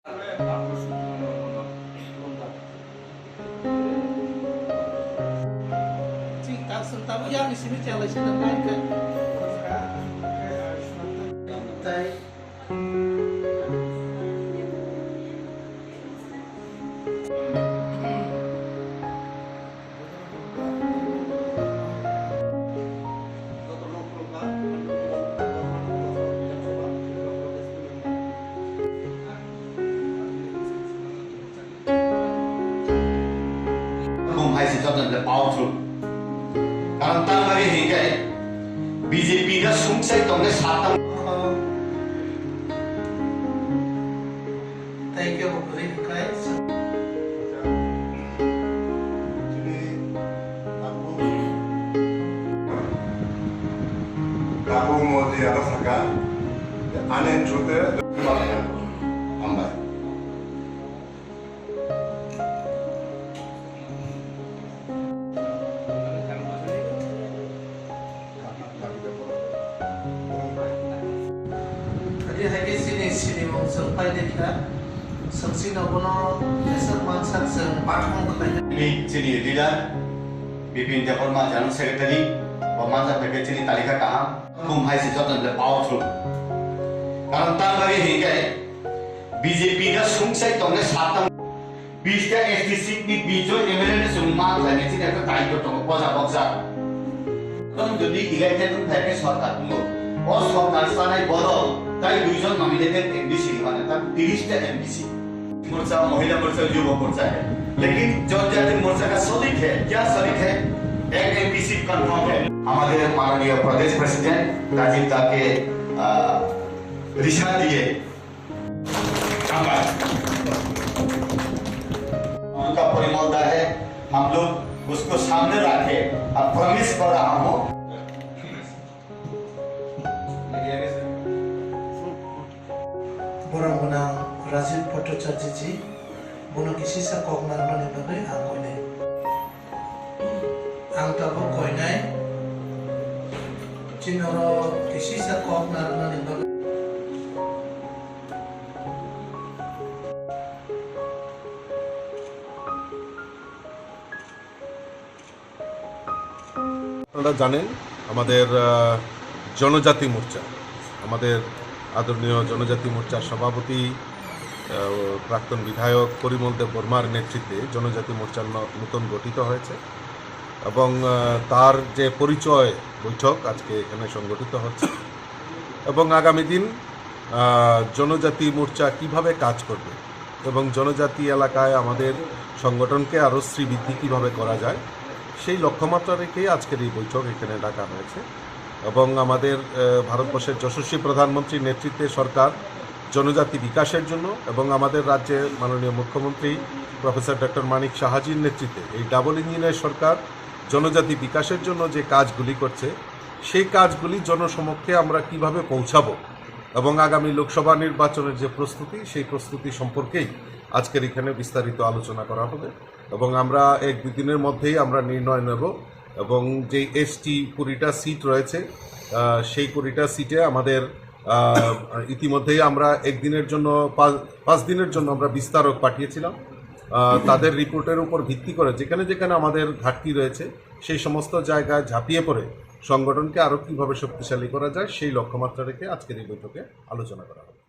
Sentamos ya di sini challenge dan lain kan. Karena lagi hingga BJP dah sungsai tongnya satu. Thank you very much. Aku mau di atas naga, aneh juga. Ambai. Jadi hari sini mau sampai kita, sini nopono besar masak sempatong katanya. Ini sini leader, BPN Department General Secretary, pemansa PPC ini talika kaham, kumhai sesuatu yang powerful. Karena lagi hingga BJP dah sungsai tongnya satu. Bisa SDC di bijo MLA semua lagi sini ada kayu tong posa. Kalau jadi election pakai sorkat tunggu, oh sorkat sana bodoh. তাই দুইজন nominated MBC মানে তার 30টা MBC मोर्चा महिला मोर्चा युवा मोर्चा है लेकिन जनजाति मोर्चा का solid है क्या सॉलिड है एक एमबीसी कंफर्म है हमारे माननीय प्रदेश प्रेसिडेंट राजीव दा के दिशा दिए उनका परिमलता है हम लोग उसको सामने रखे और प्रॉमिस कर रहा हूँ Borang-borang Rajiv Bhattacharya ji, bono kisi sa kognar mane bagai angkone. Ang tabo koinai, cinoro kisi sa kognar mane bagai. আপনারা জানেন আমাদের জনজাতি মোর্চা আমাদের আদরণীয় জনজাতি মোর্চার সভাপতি প্রাক্তন বিধায়ক পরিমল দেব বর্মার নেতৃত্বে জনজাতি মোর্চার নতুন গঠিত হয়েছে এবং তার যে পরিচয় বৈঠক আজকে এখানে সংগঠিত হচ্ছে এবং আগামী দিন জনজাতি মোর্চা কিভাবে কাজ করবে এবং জনজাতি এলাকায় আমাদের সংগঠনকে আরও শ্রীবৃদ্ধি কীভাবে করা যায় সেই লক্ষ্যমাত্রা রেখেই আজকের এই বৈঠক এখানে ডাকা হয়েছে এবং আমাদের ভারতবর্ষের যশস্বী প্রধানমন্ত্রীর নেতৃত্বে সরকার জনজাতি বিকাশের জন্য এবং আমাদের রাজ্যের মাননীয় মুখ্যমন্ত্রী প্রফেসর ডক্টর মানিক সাহাজির নেতৃত্বে এই ডাবল ইঞ্জিনের সরকার জনজাতি বিকাশের জন্য যে কাজগুলি করছে সেই কাজগুলি জনসমক্ষে আমরা কিভাবে পৌঁছাবো এবং আগামী লোকসভা নির্বাচনের যে প্রস্তুতি সেই প্রস্তুতি সম্পর্কেই আজকের এখানে বিস্তারিত আলোচনা করা হবে এবং আমরা 1-2 দিনের মধ্যেই আমরা নির্ণয় নেব এবং যে এসটি 20টা সিট রয়েছে সেই 20টা সিটে আমাদের ইতিমধ্যেই আমরা 1 দিনের জন্য 5 দিনের জন্য আমরা বিস্তারক পাঠিয়েছিলাম তাদের রিপোর্টের উপর ভিত্তি করে যেখানে যেখানে আমাদের ঘাটতি রয়েছে সেই সমস্ত জায়গায় ঝাঁপিয়ে পড়ে সংগঠনকে আরও কীভাবে শক্তিশালী করা যায় সেই লক্ষ্যমাত্রা রেখে আজকের এই বৈঠকে আলোচনা করা হবে।